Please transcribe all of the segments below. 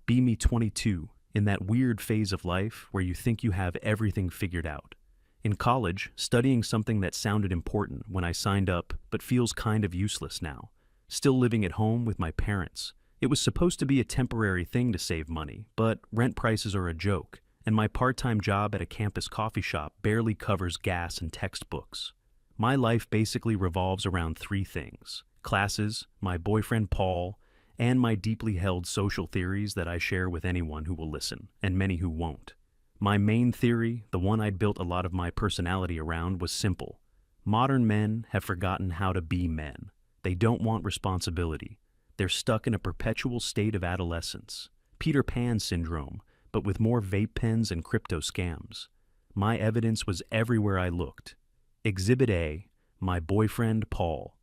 Be me 22, in that weird phase of life where you think you have everything figured out. In college, studying something that sounded important when I signed up but feels kind of useless now. Still living at home with my parents. It was supposed to be a temporary thing to save money, but rent prices are a joke, and my part-time job at a campus coffee shop barely covers gas and textbooks. My life basically revolves around three things: classes, my boyfriend Paul, and my deeply held social theories that I share with anyone who will listen, and many who won't. My main theory, the one I'd built a lot of my personality around, was simple. Modern men have forgotten how to be men. They don't want responsibility. They're stuck in a perpetual state of adolescence. Peter Pan syndrome, but with more vape pens and crypto scams. My evidence was everywhere I looked. Exhibit A, my boyfriend Paul.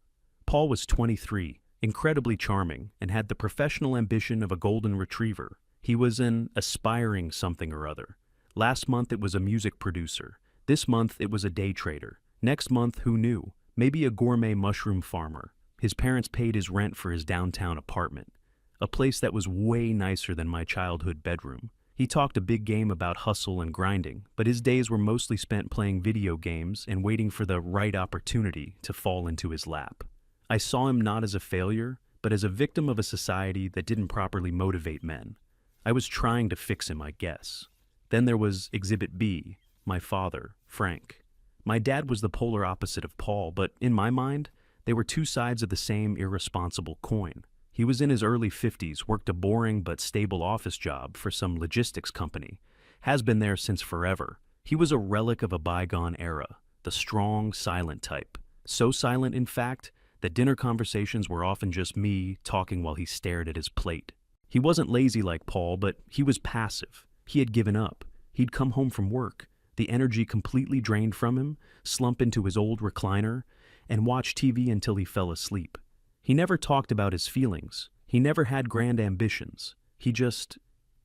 Paul was 23, incredibly charming, and had the professional ambition of a golden retriever. He was an aspiring something or other. Last month it was a music producer. This month it was a day trader. Next month, who knew? Maybe a gourmet mushroom farmer. His parents paid his rent for his downtown apartment, a place that was way nicer than my childhood bedroom. He talked a big game about hustle and grinding, but his days were mostly spent playing video games and waiting for the right opportunity to fall into his lap. I saw him not as a failure, but as a victim of a society that didn't properly motivate men. I was trying to fix him, I guess. Then there was Exhibit B, my father, Frank. My dad was the polar opposite of Paul, but in my mind, they were two sides of the same irresponsible coin. He was in his early 50s, worked a boring but stable office job for some logistics company, has been there since forever. He was a relic of a bygone era, the strong, silent type. So silent, in fact, that dinner conversations were often just me talking while he stared at his plate. He wasn't lazy like Paul, but he was passive. He had given up. He'd come home from work, the energy completely drained from him, slump into his old recliner, and watch TV until he fell asleep. He never talked about his feelings. He never had grand ambitions. He just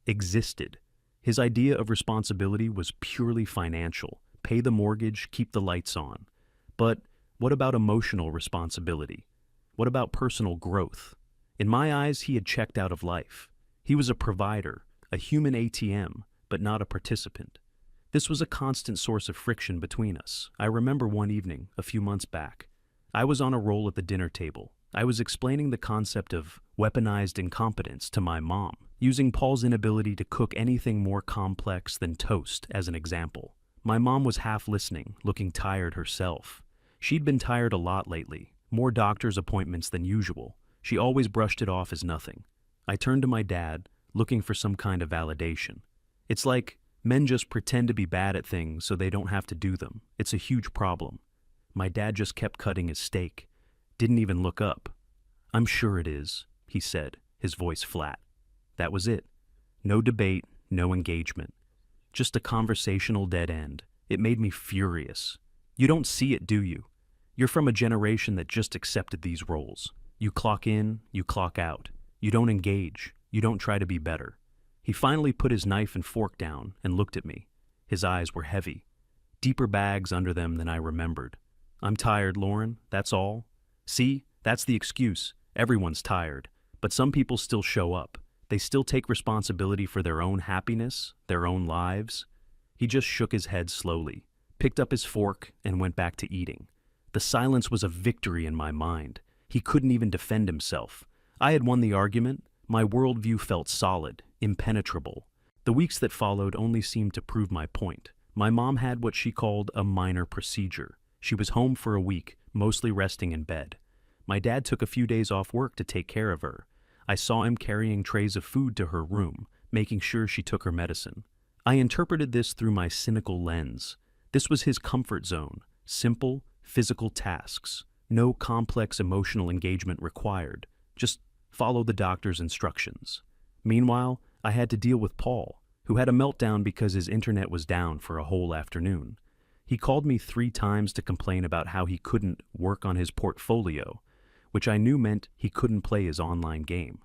existed. His idea of responsibility was purely financial. Pay the mortgage, keep the lights on. But what about emotional responsibility? What about personal growth? In my eyes, he had checked out of life. He was a provider, a human ATM, but not a participant. This was a constant source of friction between us. I remember one evening, a few months back. I was on a roll at the dinner table. I was explaining the concept of weaponized incompetence to my mom, using Paul's inability to cook anything more complex than toast as an example. My mom was half listening, looking tired herself. She'd been tired a lot lately, more doctor's appointments than usual. She always brushed it off as nothing. I turned to my dad, looking for some kind of validation. It's like men just pretend to be bad at things so they don't have to do them. It's a huge problem. My dad just kept cutting his steak. Didn't even look up. "I'm sure it is," he said, his voice flat. That was it. No debate, no engagement. Just a conversational dead end. It made me furious. You don't see it, do you? You're from a generation that just accepted these roles. You clock in, you clock out. You don't engage. You don't try to be better. He finally put his knife and fork down and looked at me. His eyes were heavy. Deeper bags under them than I remembered. "I'm tired, Lauren, that's all. See, that's the excuse. Everyone's tired. But some people still show up. They still take responsibility for their own happiness, their own lives." He just shook his head slowly, picked up his fork, and went back to eating. The silence was a victory in my mind. He couldn't even defend himself. I had won the argument. My worldview felt solid, impenetrable. The weeks that followed only seemed to prove my point. My mom had what she called a minor procedure. She was home for a week, mostly resting in bed. My dad took a few days off work to take care of her. I saw him carrying trays of food to her room, making sure she took her medicine. I interpreted this through my cynical lens. This was his comfort zone, simple, physical tasks, no complex emotional engagement required. Just follow the doctor's instructions. Meanwhile, I had to deal with Paul, who had a meltdown because his internet was down for a whole afternoon. He called me 3 times to complain about how he couldn't work on his portfolio, which I knew meant he couldn't play his online game.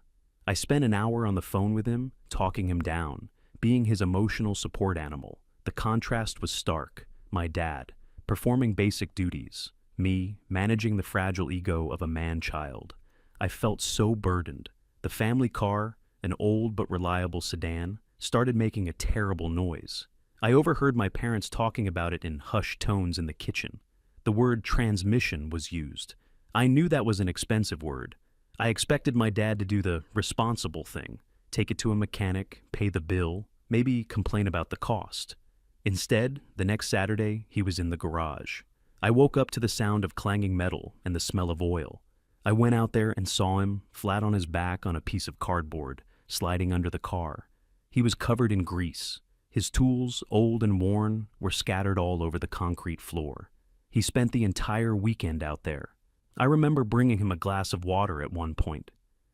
I spent an hour on the phone with him, talking him down, being his emotional support animal. The contrast was stark. My dad, performing basic duties. Me, managing the fragile ego of a man-child. I felt so burdened. The family car, an old but reliable sedan, started making a terrible noise. I overheard my parents talking about it in hushed tones in the kitchen. The word transmission was used. I knew that was an expensive word. I expected my dad to do the responsible thing, take it to a mechanic, pay the bill, maybe complain about the cost. Instead, the next Saturday, he was in the garage. I woke up to the sound of clanging metal and the smell of oil. I went out there and saw him, flat on his back on a piece of cardboard, sliding under the car. He was covered in grease. His tools, old and worn, were scattered all over the concrete floor. He spent the entire weekend out there. I remember bringing him a glass of water at one point.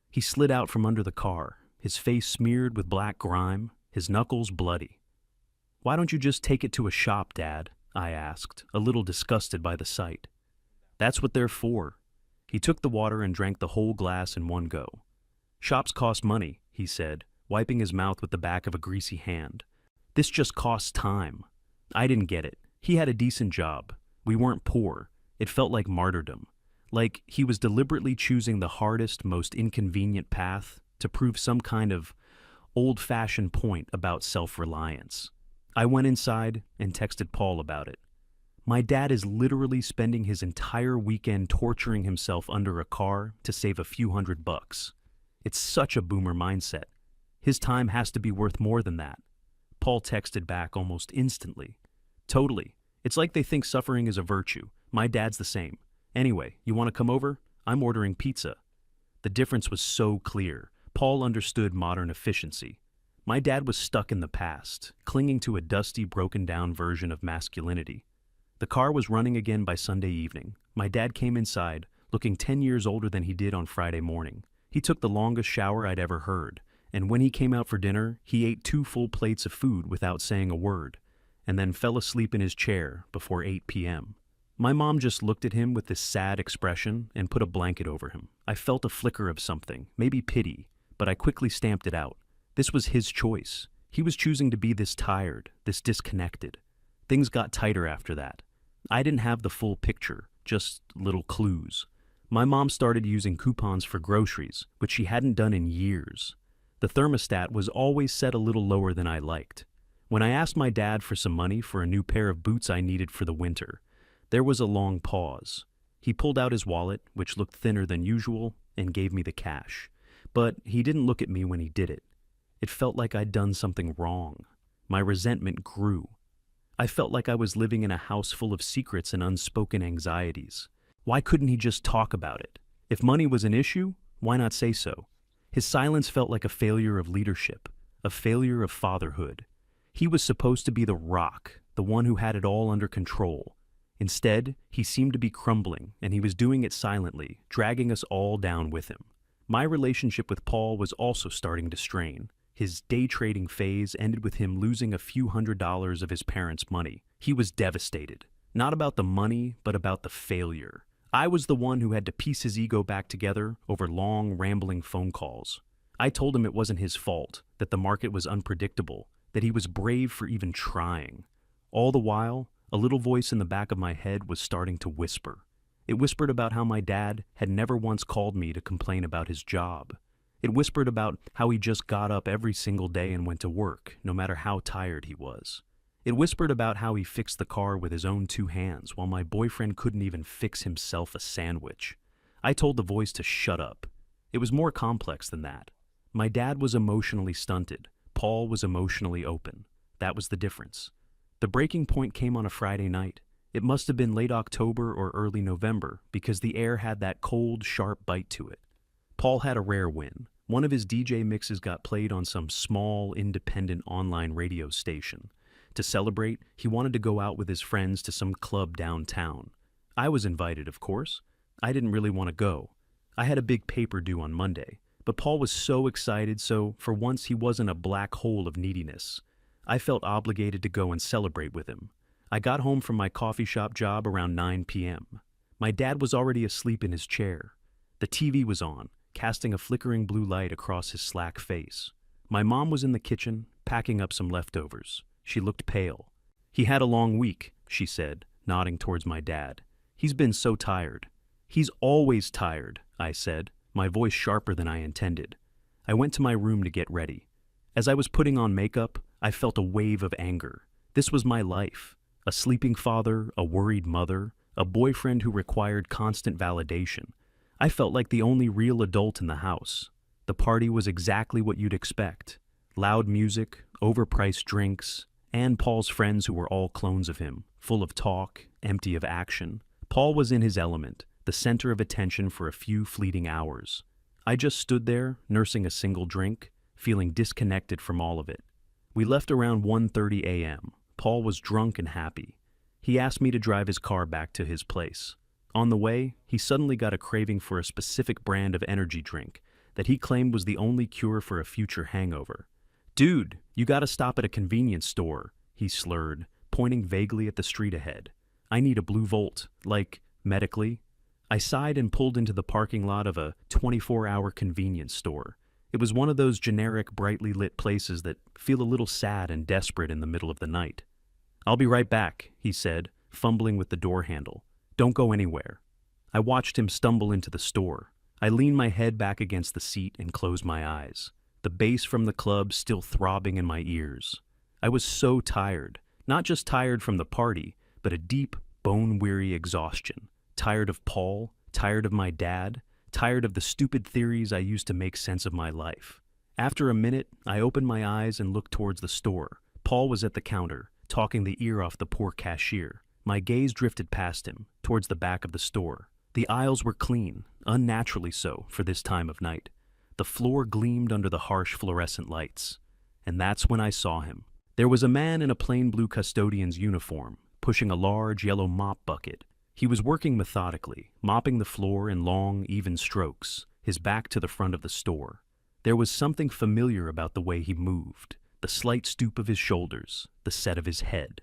He slid out from under the car, his face smeared with black grime, his knuckles bloody. "Why don't you just take it to a shop, Dad?" I asked, a little disgusted by the sight. "That's what they're for." He took the water and drank the whole glass in one go. "Shops cost money," he said, wiping his mouth with the back of a greasy hand. "This just costs time." I didn't get it. He had a decent job. We weren't poor. It felt like martyrdom. Like he was deliberately choosing the hardest, most inconvenient path to prove some kind of old-fashioned point about self-reliance. I went inside and texted Paul about it. "My dad is literally spending his entire weekend torturing himself under a car to save a few $100. It's such a boomer mindset. His time has to be worth more than that." Paul texted back almost instantly. "Totally. It's like they think suffering is a virtue. My dad's the same. Anyway, you want to come over? I'm ordering pizza." The difference was so clear. Paul understood modern efficiency. My dad was stuck in the past, clinging to a dusty, broken-down version of masculinity. The car was running again by Sunday evening. My dad came inside, looking 10 years older than he did on Friday morning. He took the longest shower I'd ever heard, and when he came out for dinner, he ate 2 full plates of food without saying a word, and then fell asleep in his chair before 8 p.m. My mom just looked at him with this sad expression and put a blanket over him. I felt a flicker of something, maybe pity, but I quickly stamped it out. This was his choice. He was choosing to be this tired, this disconnected. Things got tighter after that. I didn't have the full picture, just little clues. My mom started using coupons for groceries, which she hadn't done in years. The thermostat was always set a little lower than I liked. When I asked my dad for some money for a new pair of boots I needed for the winter, there was a long pause. He pulled out his wallet, which looked thinner than usual, and gave me the cash. But he didn't look at me when he did it. It felt like I'd done something wrong. My resentment grew. I felt like I was living in a house full of secrets and unspoken anxieties. Why couldn't he just talk about it? If money was an issue, why not say so? His silence felt like a failure of leadership, a failure of fatherhood. He was supposed to be the rock, the one who had it all under control. Instead, he seemed to be crumbling, and he was doing it silently, dragging us all down with him. My relationship with Paul was also starting to strain. His day trading phase ended with him losing a few $100s of his parents' money. He was devastated. Not about the money, but about the failure. I was the one who had to piece his ego back together over long, rambling phone calls. I told him it wasn't his fault, that the market was unpredictable, that he was brave for even trying. All the while, a little voice in the back of my head was starting to whisper. It whispered about how my dad had never once called me to complain about his job. It whispered about how he just got up every single day and went to work, no matter how tired he was. It whispered about how he fixed the car with his own 2 hands while my boyfriend couldn't even fix himself a sandwich. I told the voice to shut up. It was more complex than that. My dad was emotionally stunted. Paul was emotionally open. That was the difference. The breaking point came on a Friday night. It must have been late October or early November because the air had that cold, sharp bite to it. Paul had a rare win. One of his DJ mixes got played on some small, independent online radio station. To celebrate, he wanted to go out with his friends to some club downtown. I was invited, of course. I didn't really want to go. I had a big paper due on Monday, but Paul was so excited, so for once he wasn't a black hole of neediness. I felt obligated to go and celebrate with him. I got home from my coffee shop job around 9 p.m. My dad was already asleep in his chair. The TV was on, casting a flickering blue light across his slack face. My mom was in the kitchen, packing up some leftovers. She looked pale. "He had a long week," she said, nodding towards my dad. "He's been so tired." "He's always tired," I said, my voice sharper than I intended. I went to my room to get ready. As I was putting on makeup, I felt a wave of anger. This was my life. A sleeping father, a worried mother, a boyfriend who required constant validation. I felt like the only real adult in the house. The party was exactly what you'd expect. Loud music, overpriced drinks, and Paul's friends who were all clones of him, full of talk, empty of action. Paul was in his element, the center of attention for a few fleeting hours. I just stood there, nursing a single drink, feeling disconnected from all of it. We left around 1:30 a.m. Paul was drunk and happy. He asked me to drive his car back to his place. On the way, he suddenly got a craving for a specific brand of energy drink that he claimed was the only cure for a future hangover. "Dude, you gotta stop at a convenience store," he slurred, pointing vaguely at the street ahead. "I need a Blue Volt, like, medically." I sighed and pulled into the parking lot of a 24-hour convenience store. It was one of those generic, brightly lit places that feel a little sad and desperate in the middle of the night. "I'll be right back," he said, fumbling with the door handle. "Don't go anywhere." I watched him stumble into the store. I leaned my head back against the seat and closed my eyes, the bass from the club still throbbing in my ears. I was so tired, not just tired from the party, but a deep, bone-weary exhaustion. Tired of Paul, tired of my dad, tired of the stupid theories I used to make sense of my life. After a minute, I opened my eyes and looked towards the store. Paul was at the counter, talking the ear off the poor cashier. My gaze drifted past him, towards the back of the store. The aisles were clean, unnaturally so for this time of night. The floor gleamed under the harsh fluorescent lights. And that's when I saw him. There was a man in a plain blue custodian's uniform, pushing a large yellow mop bucket. He was working methodically, mopping the floor in long, even strokes, his back to the front of the store. There was something familiar about the way he moved, the slight stoop of his shoulders, the set of his head.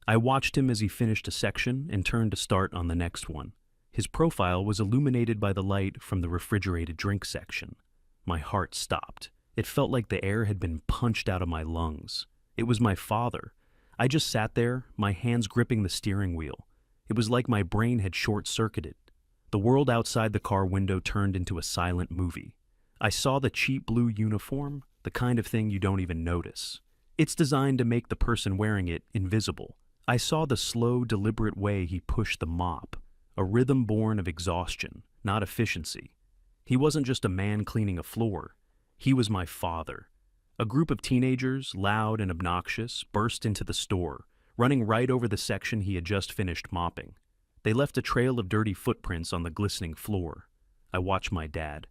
I watched him as he finished a section and turned to start on the next one. His profile was illuminated by the light from the refrigerated drink section. My heart stopped. It felt like the air had been punched out of my lungs. It was my father. I just sat there, my hands gripping the steering wheel. It was like my brain had short-circuited. The world outside the car window turned into a silent movie. I saw the cheap blue uniform, the kind of thing you don't even notice. It's designed to make the person wearing it invisible. I saw the slow, deliberate way he pushed the mop, a rhythm born of exhaustion, not efficiency. He wasn't just a man cleaning a floor. He was my father. A group of teenagers, loud and obnoxious, burst into the store, running right over the section he had just finished mopping. They left a trail of dirty footprints on the glistening floor. I watched my dad.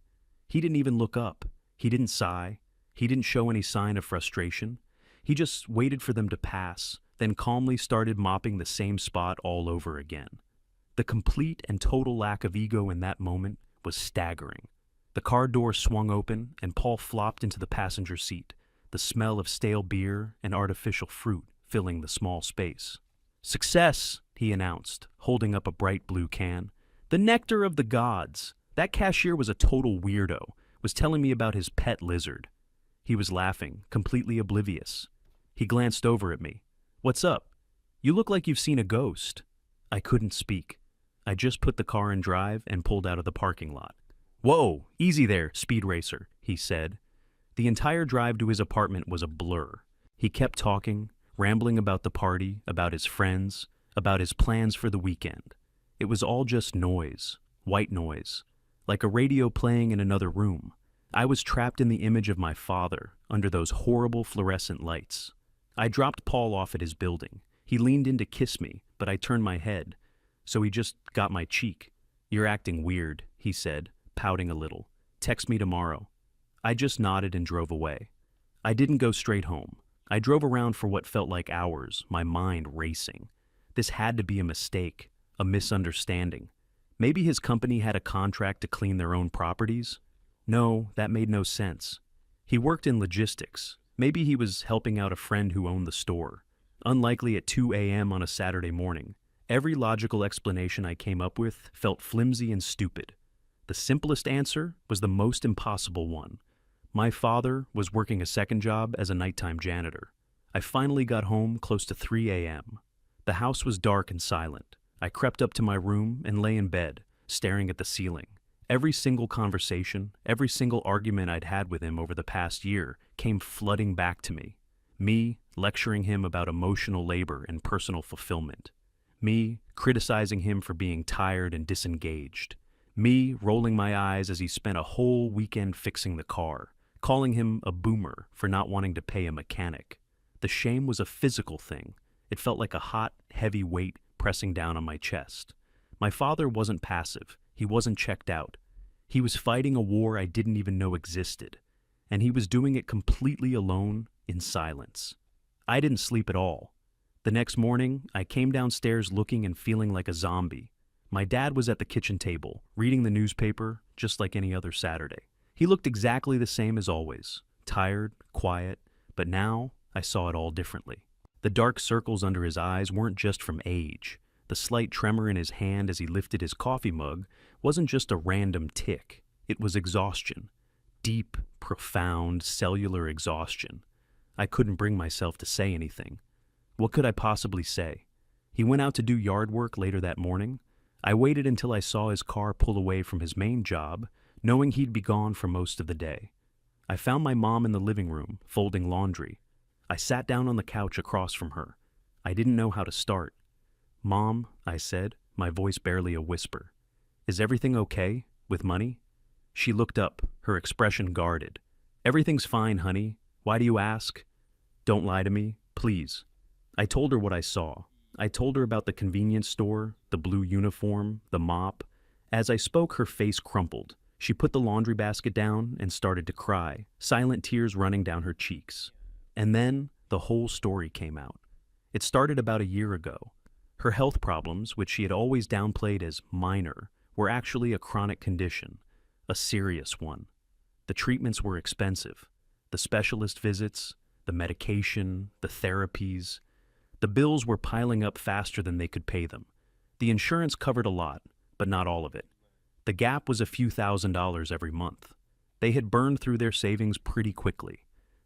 He didn't even look up. He didn't sigh. He didn't show any sign of frustration. He just waited for them to pass, then calmly started mopping the same spot all over again. The complete and total lack of ego in that moment was staggering. The car door swung open, and Paul flopped into the passenger seat, the smell of stale beer and artificial fruit filling the small space. "Success," he announced, holding up a bright blue can. "The nectar of the gods. That cashier was a total weirdo, was telling me about his pet lizard." He was laughing, completely oblivious. He glanced over at me. "What's up? You look like you've seen a ghost." I couldn't speak. I just put the car in drive and pulled out of the parking lot. "Whoa, easy there, speed racer," he said. The entire drive to his apartment was a blur. He kept talking, rambling about the party, about his friends, about his plans for the weekend. It was all just noise, white noise, like a radio playing in another room. I was trapped in the image of my father, under those horrible fluorescent lights. I dropped Paul off at his building. He leaned in to kiss me, but I turned my head, so he just got my cheek. "You're acting weird," he said, pouting a little. "Text me tomorrow." I just nodded and drove away. I didn't go straight home. I drove around for what felt like hours, my mind racing. This had to be a mistake, a misunderstanding. Maybe his company had a contract to clean their own properties? No, that made no sense. He worked in logistics. Maybe he was helping out a friend who owned the store. Unlikely at 2 a.m. on a Saturday morning. Every logical explanation I came up with felt flimsy and stupid. The simplest answer was the most impossible one. My father was working a second job as a nighttime janitor. I finally got home close to 3 a.m. The house was dark and silent. I crept up to my room and lay in bed, staring at the ceiling. Every single conversation, every single argument I'd had with him over the past year came flooding back to me. Me lecturing him about emotional labor and personal fulfillment. Me criticizing him for being tired and disengaged. Me rolling my eyes as he spent a whole weekend fixing the car, calling him a boomer for not wanting to pay a mechanic. The shame was a physical thing. It felt like a hot, heavy weight pressing down on my chest. My father wasn't passive. He wasn't checked out. He was fighting a war I didn't even know existed, and he was doing it completely alone in silence. I didn't sleep at all. The next morning, I came downstairs looking and feeling like a zombie. My dad was at the kitchen table, reading the newspaper, just like any other Saturday. He looked exactly the same as always, tired, quiet, but now I saw it all differently. The dark circles under his eyes weren't just from age. The slight tremor in his hand as he lifted his coffee mug wasn't just a random tick. It was exhaustion. Deep, profound, cellular exhaustion. I couldn't bring myself to say anything. What could I possibly say? He went out to do yard work later that morning. I waited until I saw his car pull away from his main job, knowing he'd be gone for most of the day. I found my mom in the living room, folding laundry. I sat down on the couch across from her. I didn't know how to start. "Mom," I said, my voice barely a whisper. "Is everything okay with money?" She looked up, her expression guarded. "Everything's fine, honey. Why do you ask?" "Don't lie to me, please." I told her what I saw. I told her about the convenience store, the blue uniform, the mop. As I spoke, her face crumpled. She put the laundry basket down and started to cry, silent tears running down her cheeks. And then the whole story came out. It started about a year ago. Her health problems, which she had always downplayed as minor, were actually a chronic condition, a serious one. The treatments were expensive. The specialist visits, the medication, the therapies. The bills were piling up faster than they could pay them. The insurance covered a lot, but not all of it. The gap was a few $1,000s every month. They had burned through their savings pretty quickly.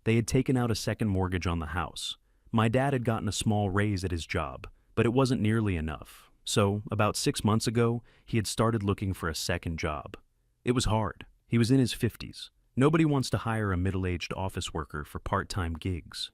They had taken out a second mortgage on the house. My dad had gotten a small raise at his job, but it wasn't nearly enough. So, about 6 months ago, he had started looking for a second job. It was hard. He was in his 50s. Nobody wants to hire a middle-aged office worker for part-time gigs.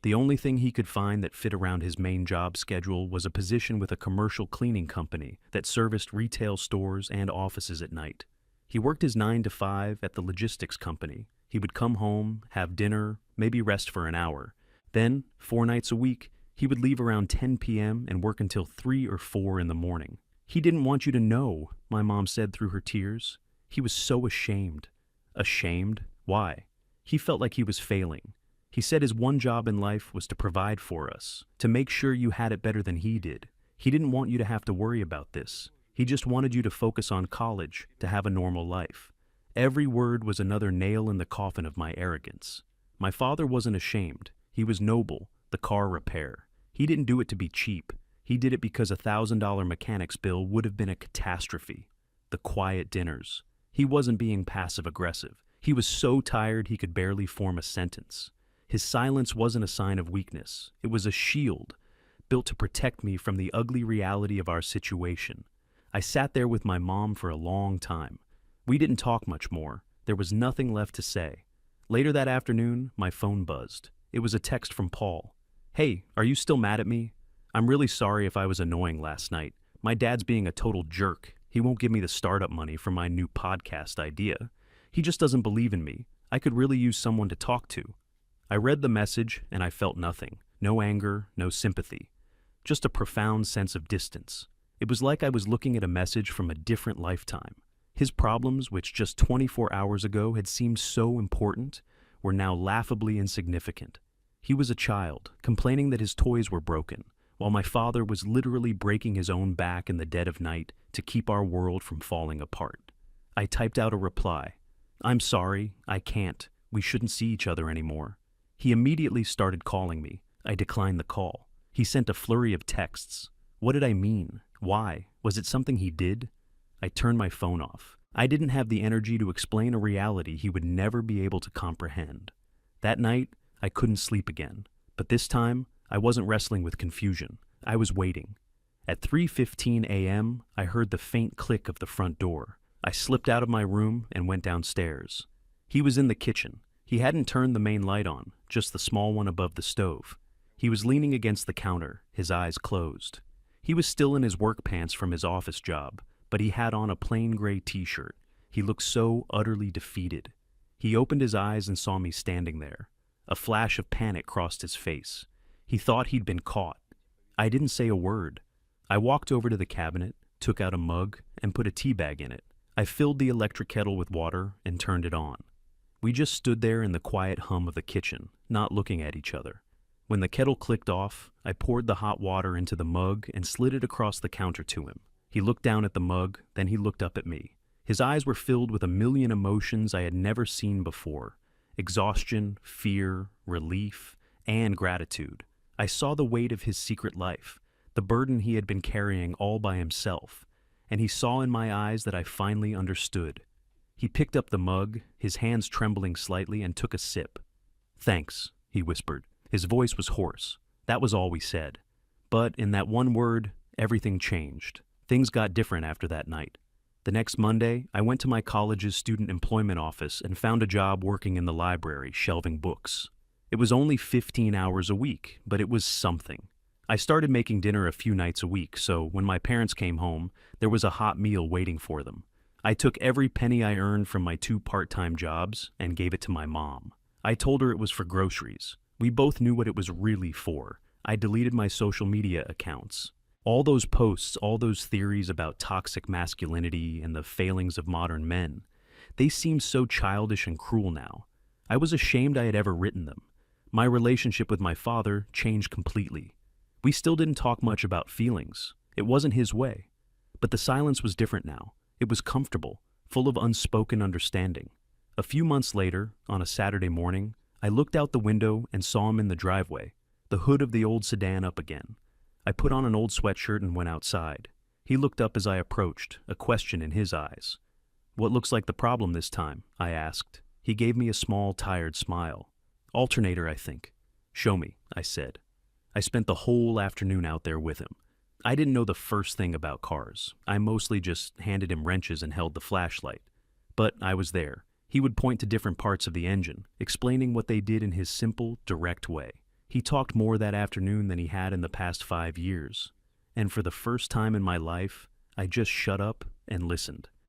The only thing he could find that fit around his main job schedule was a position with a commercial cleaning company that serviced retail stores and offices at night. He worked his 9 to 5 at the logistics company. He would come home, have dinner, maybe rest for an hour. Then, 4 nights a week, he would leave around 10 p.m. and work until 3 or 4 in the morning. "He didn't want you to know," my mom said through her tears. He was so ashamed. Ashamed? Why? He felt like he was failing. He said his one job in life was to provide for us, to make sure you had it better than he did. He didn't want you to have to worry about this. He just wanted you to focus on college, to have a normal life. Every word was another nail in the coffin of my arrogance. My father wasn't ashamed. He was noble, the car repair. He didn't do it to be cheap. He did it because a $1,000 mechanic's bill would have been a catastrophe. The quiet dinners. He wasn't being passive-aggressive. He was so tired he could barely form a sentence. His silence wasn't a sign of weakness. It was a shield, built to protect me from the ugly reality of our situation. I sat there with my mom for a long time. We didn't talk much more. There was nothing left to say. Later that afternoon, my phone buzzed. It was a text from Paul. "Hey, are you still mad at me? I'm really sorry if I was annoying last night. My dad's being a total jerk. He won't give me the startup money for my new podcast idea. He just doesn't believe in me. I could really use someone to talk to." I read the message and I felt nothing. No anger, no sympathy. Just a profound sense of distance. It was like I was looking at a message from a different lifetime. His problems, which just 24 hours ago had seemed so important, were now laughably insignificant. He was a child, complaining that his toys were broken, while my father was literally breaking his own back in the dead of night to keep our world from falling apart. I typed out a reply. "I'm sorry, I can't. We shouldn't see each other anymore." He immediately started calling me. I declined the call. He sent a flurry of texts. What did I mean? Why? Was it something he did? I turned my phone off. I didn't have the energy to explain a reality he would never be able to comprehend. That night, I couldn't sleep again. But this time, I wasn't wrestling with confusion. I was waiting. At 3:15 a.m., I heard the faint click of the front door. I slipped out of my room and went downstairs. He was in the kitchen. He hadn't turned the main light on, just the small one above the stove. He was leaning against the counter, his eyes closed. He was still in his work pants from his office job, but he had on a plain gray t-shirt. He looked so utterly defeated. He opened his eyes and saw me standing there. A flash of panic crossed his face. He thought he'd been caught. I didn't say a word. I walked over to the cabinet, took out a mug, and put a tea bag in it. I filled the electric kettle with water and turned it on. We just stood there in the quiet hum of the kitchen, not looking at each other. When the kettle clicked off, I poured the hot water into the mug and slid it across the counter to him. He looked down at the mug, then he looked up at me. His eyes were filled with a million emotions I had never seen before. Exhaustion, fear, relief, and gratitude. I saw the weight of his secret life, the burden he had been carrying all by himself, and he saw in my eyes that I finally understood. He picked up the mug, his hands trembling slightly, and took a sip. "Thanks," he whispered. His voice was hoarse. That was all we said. But in that one word, everything changed. Things got different after that night. The next Monday, I went to my college's student employment office and found a job working in the library, shelving books. It was only 15 hours a week, but it was something. I started making dinner a few nights a week, so when my parents came home, there was a hot meal waiting for them. I took every penny I earned from my 2 part-time jobs and gave it to my mom. I told her it was for groceries. We both knew what it was really for. I deleted my social media accounts. All those posts, all those theories about toxic masculinity and the failings of modern men, they seemed so childish and cruel now. I was ashamed I had ever written them. My relationship with my father changed completely. We still didn't talk much about feelings. It wasn't his way. But the silence was different now. It was comfortable, full of unspoken understanding. A few months later, on a Saturday morning, I looked out the window and saw him in the driveway, the hood of the old sedan up again. I put on an old sweatshirt and went outside. He looked up as I approached, a question in his eyes. "What looks like the problem this time?" I asked. He gave me a small, tired smile. "Alternator, I think." "Show me," I said. I spent the whole afternoon out there with him. I didn't know the first thing about cars. I mostly just handed him wrenches and held the flashlight. But I was there. He would point to different parts of the engine, explaining what they did in his simple, direct way. He talked more that afternoon than he had in the past 5 years. And for the first time in my life, I just shut up and listened.